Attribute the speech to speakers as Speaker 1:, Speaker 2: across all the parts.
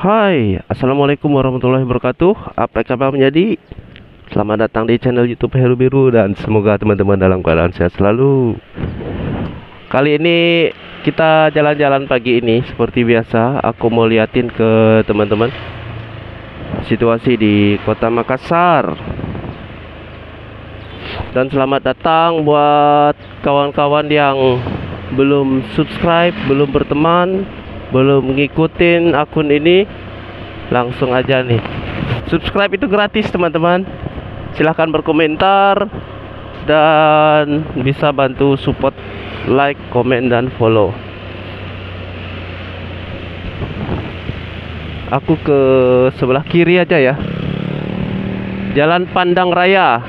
Speaker 1: Hai, assalamualaikum warahmatullahi wabarakatuh. Apa kabar menjadi? Selamat datang di channel YouTube Heru Biru dan semoga teman-teman dalam keadaan sehat selalu. Kali ini kita jalan-jalan pagi ini seperti biasa. Aku mau liatin ke teman-teman situasi di Kota Makassar. Dan selamat datang buat kawan-kawan yang belum subscribe, belum berteman, belum ngikutin akun ini, langsung aja nih subscribe, itu gratis teman-teman. Silahkan berkomentar dan bisa bantu support, like, komen, dan follow. Aku ke sebelah kiri aja ya, Jalan Pandang Raya.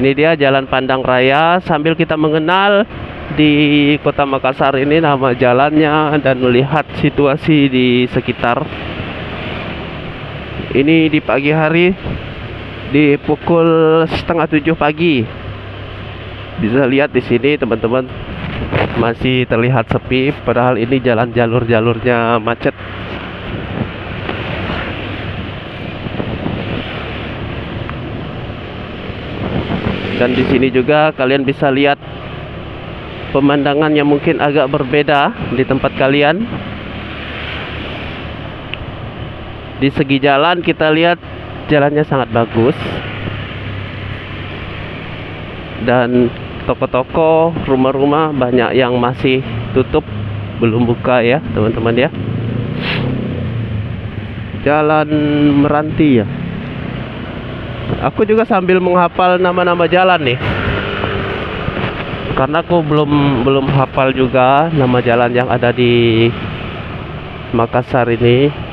Speaker 1: Ini dia Jalan Pandang Raya, sambil kita mengenal di Kota Makassar ini nama jalannya dan melihat situasi di sekitar. Ini di pagi hari, di pukul 6:30 pagi. Bisa lihat di sini teman-teman, masih terlihat sepi, padahal ini jalan jalur-jalurnya macet. Dan di sini juga kalian bisa lihat pemandangan yang mungkin agak berbeda di tempat kalian. Di segi jalan kita lihat jalannya sangat bagus, dan toko-toko, rumah-rumah banyak yang masih tutup, belum buka ya teman-teman ya. Jalan Meranti ya. Aku juga sambil menghafal nama-nama jalan nih, karena aku belum hafal juga nama jalan yang ada di Makassar ini.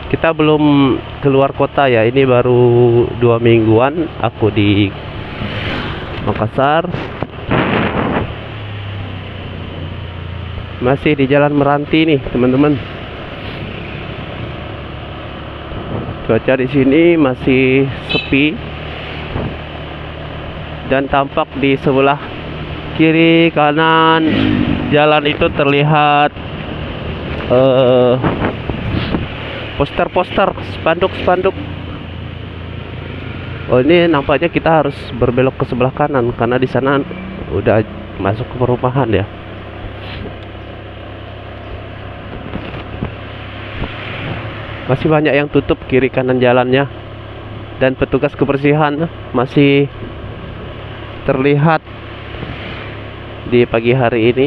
Speaker 1: Kita belum keluar kota ya, ini baru 2 mingguan aku di Makassar. Masih di Jalan Meranti nih teman-teman. Cuaca di sini masih sepi, dan tampak di sebelah kiri kanan jalan itu terlihat poster-poster, spanduk-spanduk. Oh, ini nampaknya kita harus berbelok ke sebelah kanan karena di sana udah masuk ke perumahan ya. Masih banyak yang tutup kiri kanan jalannya, dan petugas kebersihan masih terlihat di pagi hari ini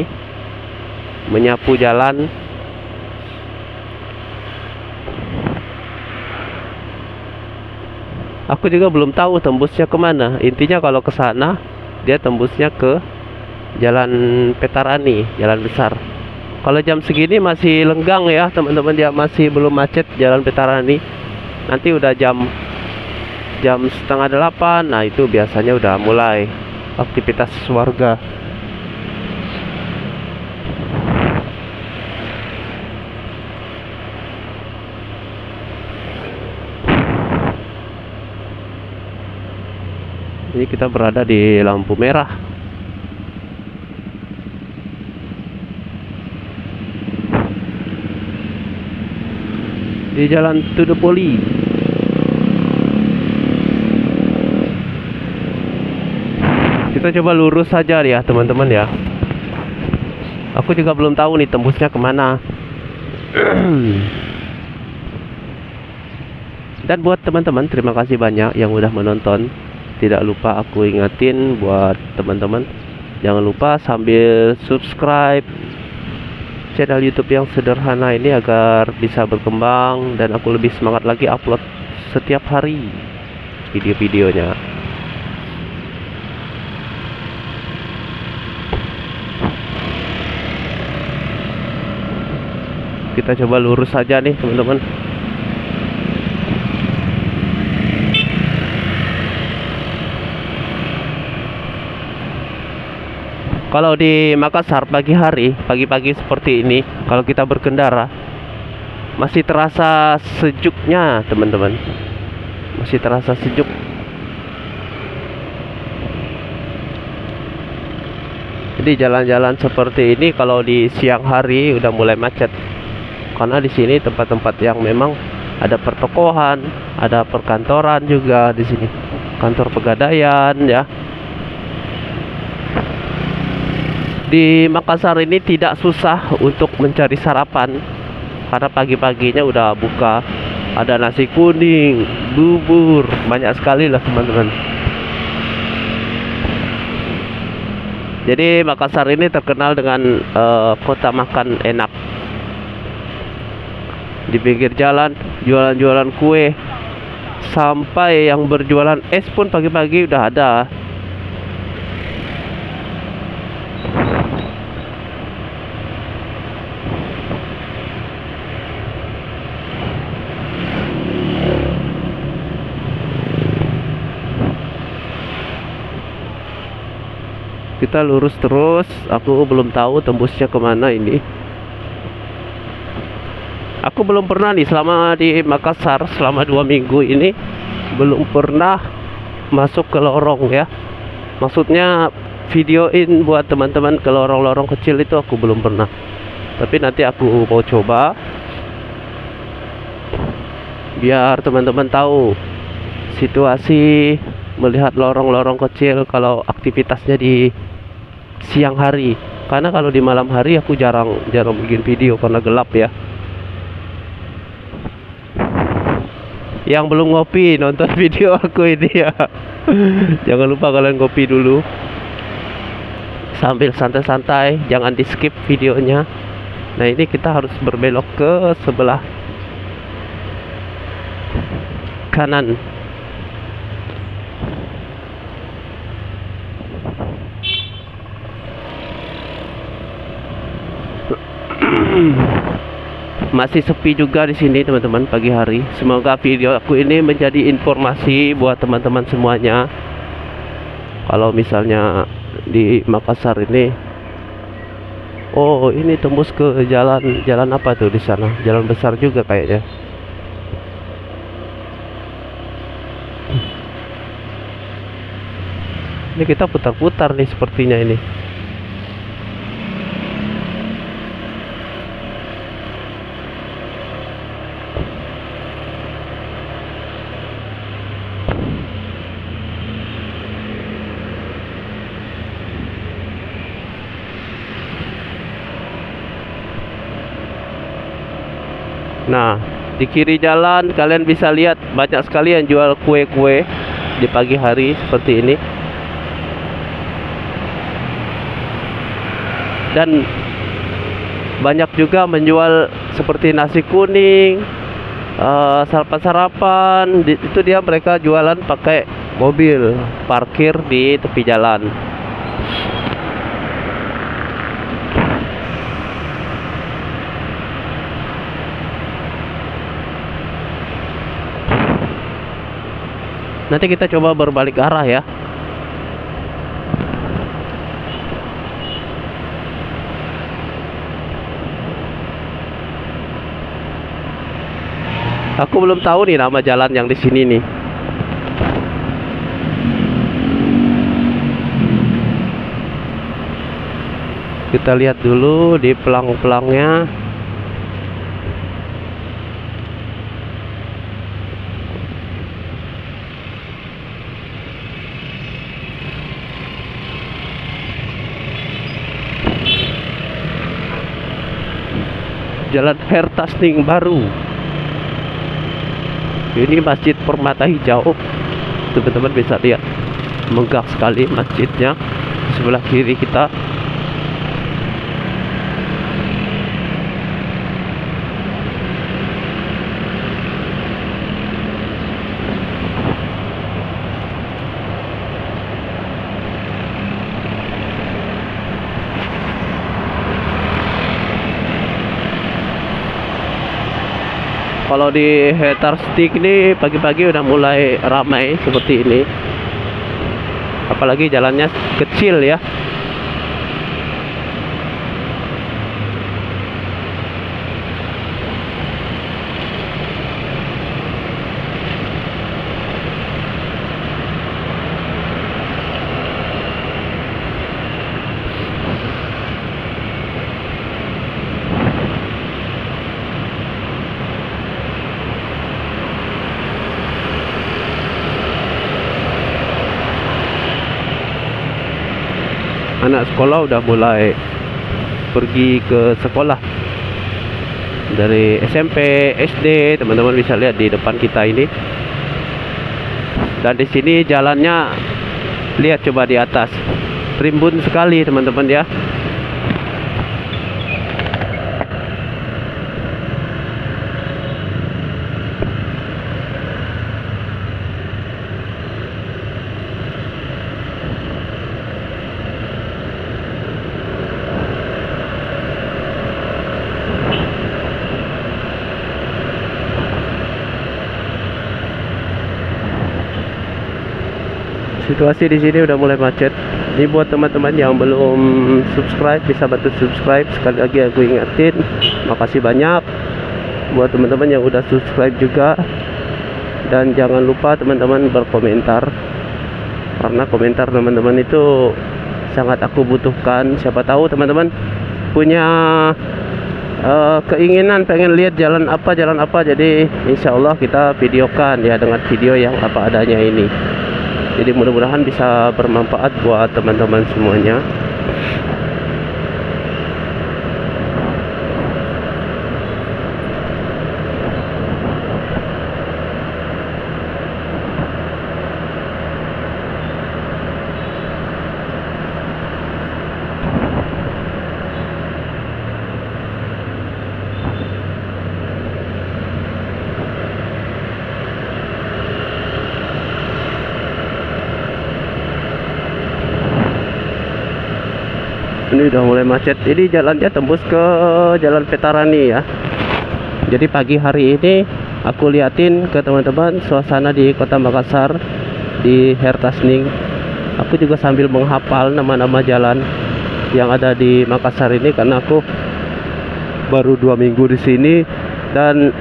Speaker 1: menyapu jalan. Aku juga belum tahu tembusnya kemana. Intinya kalau ke sana dia tembusnya ke Jalan Petarani, jalan besar. Kalau jam segini masih lenggang ya teman-teman, dia masih belum macet Jalan Petarani. Nanti udah jam 7:30, nah itu biasanya udah mulai aktivitas warga. Ini kita berada di lampu merah. Di Jalan Tudupoli. Kita coba lurus saja ya teman-teman ya. Aku juga belum tahu nih tembusnya kemana. Dan buat teman-teman, terima kasih banyak yang udah menonton. Tidak lupa aku ingatin buat teman-teman, jangan lupa sambil subscribe channel YouTube yang sederhana ini agar bisa berkembang dan aku lebih semangat lagi upload setiap hari video-videonya. Kita coba lurus saja nih teman-teman. Kalau di Makassar pagi hari, pagi-pagi seperti ini, kalau kita berkendara masih terasa sejuknya teman-teman. Masih terasa sejuk. Jadi jalan-jalan seperti ini kalau di siang hari udah mulai macet. karena di sini tempat-tempat yang memang ada pertokohan, ada perkantoran juga di sini, kantor pegadaian ya. Di Makassar ini tidak susah untuk mencari sarapan karena pagi-paginya udah buka. Ada nasi kuning, bubur, banyak sekali lah teman-teman. Jadi Makassar ini terkenal dengan kota makan enak. Di pinggir jalan jualan-jualan kue, sampai yang berjualan es pun pagi-pagi udah ada. Kita lurus terus. Aku belum tahu tembusnya kemana ini. Aku belum pernah nih selama di Makassar selama 2 minggu ini, belum pernah masuk ke lorong ya. Maksudnya videoin buat teman-teman ke lorong-lorong kecil itu aku belum pernah. Tapi nanti aku mau coba biar teman-teman tahu situasi melihat lorong-lorong kecil kalau aktivitasnya di siang hari. Karena kalau di malam hari aku jarang bikin video karena gelap ya. Yang belum ngopi nonton video aku ini ya, jangan lupa kalian ngopi dulu sambil santai-santai, jangan di skip videonya. Nah ini kita harus berbelok ke sebelah kanan. Masih sepi juga di sini teman-teman pagi hari. Semoga video aku ini menjadi informasi buat teman-teman semuanya. Kalau misalnya di Makassar ini, oh ini tembus ke jalan apa tuh di sana? Jalan besar juga kayaknya. Ini kita putar-putar nih sepertinya ini. Nah, di kiri jalan kalian bisa lihat banyak sekali yang jual kue-kue di pagi hari seperti ini. Dan banyak juga menjual seperti nasi kuning, sarapan-sarapan. Itu dia mereka jualan pakai mobil parkir di tepi jalan. Nanti kita coba berbalik arah ya. Aku belum tahu nih nama jalan yang di sini nih. Kita lihat dulu di pelang-pelangnya. Jalan Hertasning Baru. Ini Masjid Permata Hijau. Teman-teman bisa lihat, megah sekali masjidnya di sebelah kiri kita. Kalau di Hertasning ini pagi-pagi udah mulai ramai seperti ini. Apalagi jalannya kecil ya. anak sekolah udah mulai pergi ke sekolah. Dari SMP, SD, teman-teman bisa lihat di depan kita ini. Dan di sini jalannya, lihat coba di atas, rimbun sekali teman-teman ya. Situasi di sini udah mulai macet. Ini buat teman-teman yang belum subscribe, bisa bantu subscribe. Sekali lagi aku ingatin, makasih banyak buat teman-teman yang udah subscribe juga. Dan jangan lupa teman-teman berkomentar, karena komentar teman-teman itu sangat aku butuhkan. Siapa tahu teman-teman punya keinginan pengen lihat jalan apa, jadi insya Allah kita videokan ya dengan video yang apa adanya ini. Jadi mudah-mudahan bisa bermanfaat buat teman-teman semuanya. Ini udah mulai macet. Ini jalannya tembus ke Jalan Petarani ya. Jadi pagi hari ini aku liatin ke teman-teman suasana di Kota Makassar, di Hertasning. Aku juga sambil menghafal nama-nama jalan yang ada di Makassar ini, karena aku baru 2 minggu di sini. Dan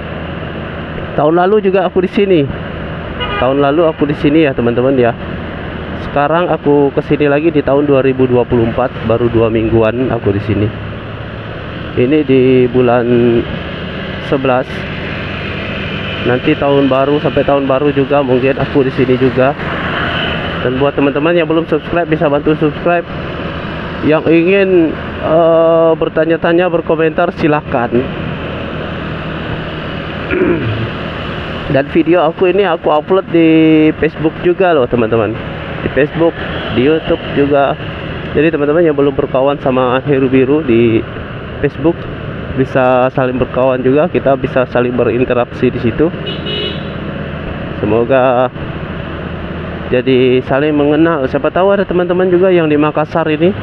Speaker 1: tahun lalu juga aku di sini. Tahun lalu aku di sini ya teman-teman ya. Sekarang aku kesini lagi di tahun 2024, baru 2 mingguan aku di sini. Ini di bulan 11. Nanti tahun baru, sampai tahun baru juga mungkin aku di sini juga. Dan buat teman-teman yang belum subscribe, bisa bantu subscribe. Yang ingin bertanya-tanya, berkomentar, silahkan. Dan video aku ini aku upload di Facebook juga loh teman-teman. Di Facebook, di YouTube juga. Jadi teman-teman yang belum berkawan sama Heru Biru di Facebook, bisa saling berkawan juga, kita bisa saling berinteraksi di situ. Semoga jadi saling mengenal. Siapa tahu ada teman-teman juga yang di Makassar ini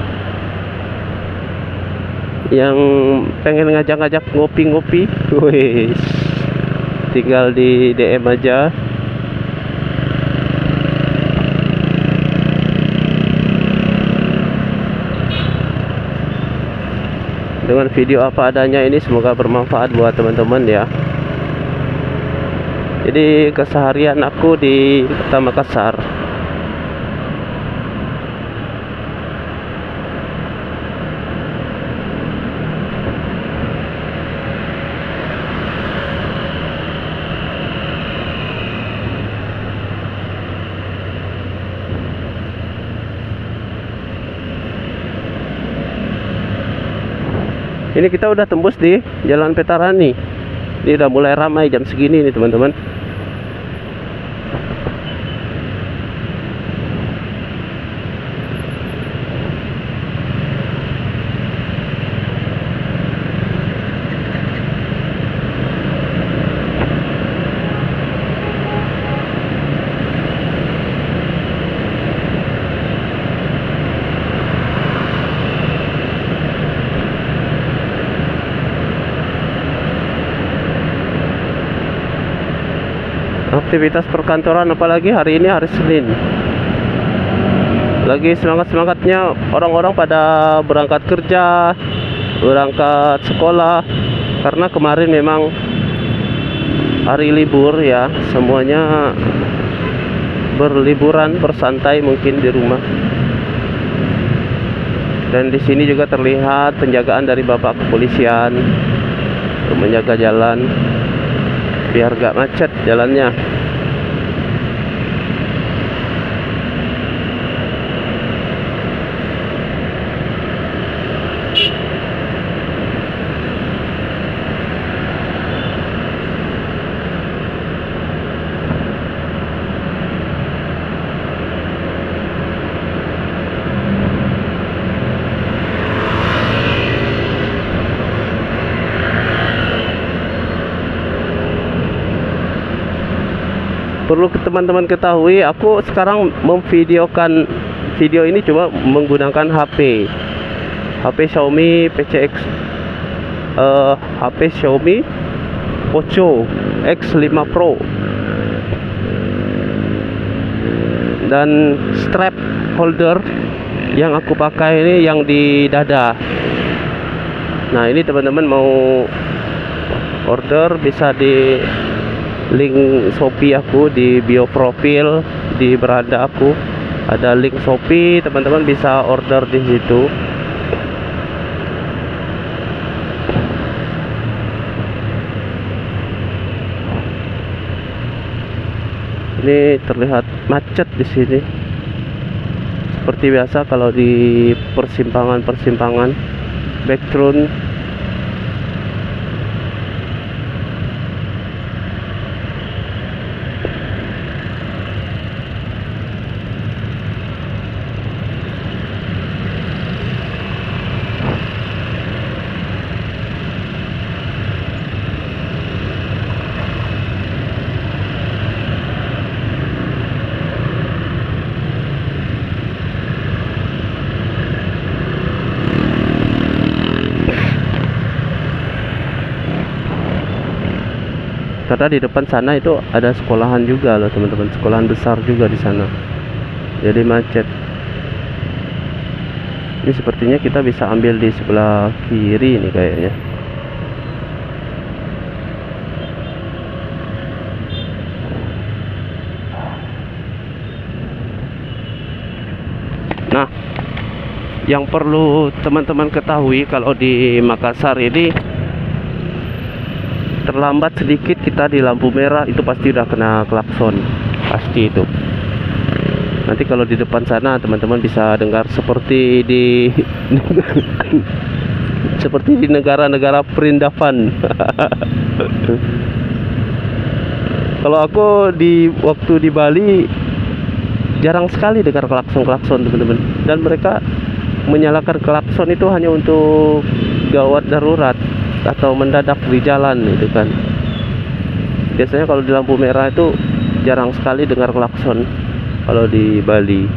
Speaker 1: yang pengen ngajak-ngajak ngopi-ngopi. Wih, tinggal di DM aja. Dengan video apa adanya ini, semoga bermanfaat buat teman-teman ya. Jadi keseharian aku di Kota Makassar. Ini kita udah tembus di Jalan Petarani. Ini udah mulai ramai jam segini nih teman-teman. Aktivitas perkantoran, apalagi hari ini hari Senin, lagi semangat-semangatnya orang-orang pada berangkat kerja, berangkat sekolah. Karena kemarin memang hari libur ya, semuanya berliburan, bersantai mungkin di rumah. Dan di sini juga terlihat penjagaan dari Bapak Kepolisian untuk menjaga jalan biar gak macet jalannya. perlu teman-teman ketahui, aku sekarang memvideokan video ini cuma menggunakan HP Xiaomi PCX, HP Xiaomi Poco X5 Pro, dan strap holder yang aku pakai ini yang di dada. Nah, ini teman-teman mau order bisa di link Shopee aku di bio profil, di beranda aku ada link Shopee, teman-teman bisa order di situ. Ini terlihat macet di sini. Seperti biasa kalau di persimpangan background. Karena di depan sana itu ada sekolahan juga loh teman-teman, sekolahan besar juga di sana, jadi macet. Ini sepertinya kita bisa ambil di sebelah kiri ini kayaknya. Nah, yang perlu teman-teman ketahui kalau di Makassar ini, terlambat sedikit kita di lampu merah itu pasti udah kena klakson, pasti itu. Nanti kalau di depan sana teman-teman bisa dengar seperti di seperti di negara-negara perindavan. Kalau aku waktu di Bali jarang sekali dengar klakson teman-teman, dan mereka menyalakan klakson itu hanya untuk gawat darurat atau mendadak di jalan itu kan. Biasanya kalau di lampu merah itu jarang sekali dengar klakson kalau di Bali.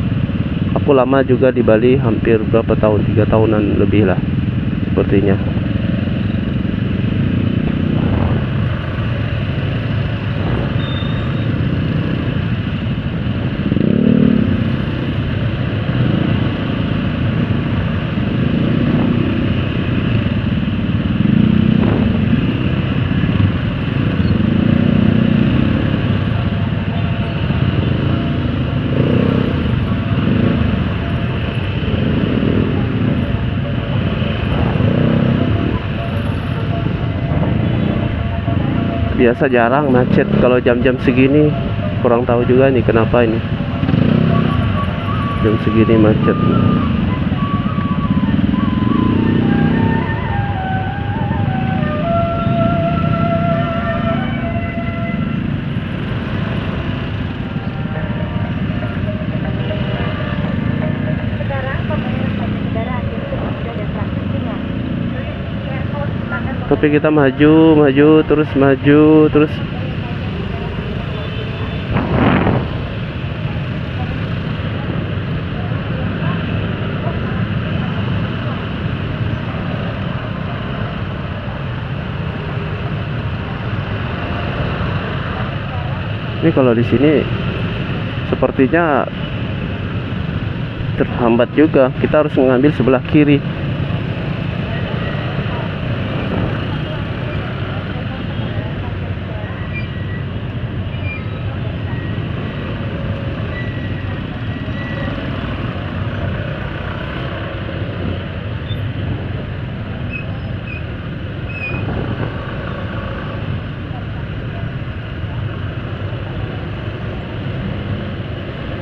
Speaker 1: Aku lama juga di Bali, hampir berapa tahun, 3 tahunan lebih lah sepertinya. Biasa jarang macet kalau jam-jam segini, kurang tahu juga nih kenapa ini jam segini macet. Tapi kita maju terus. Ini kalau di sini sepertinya terhambat juga, kita harus mengambil sebelah kiri.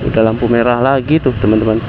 Speaker 1: Udah lampu merah lagi tuh teman-teman.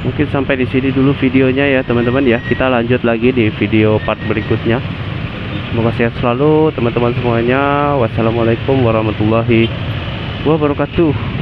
Speaker 1: Mungkin sampai di sini dulu videonya ya teman-teman ya. Kita lanjut lagi di video part berikutnya. Semoga sehat selalu teman-teman semuanya. Wassalamualaikum warahmatullahi wabarakatuh.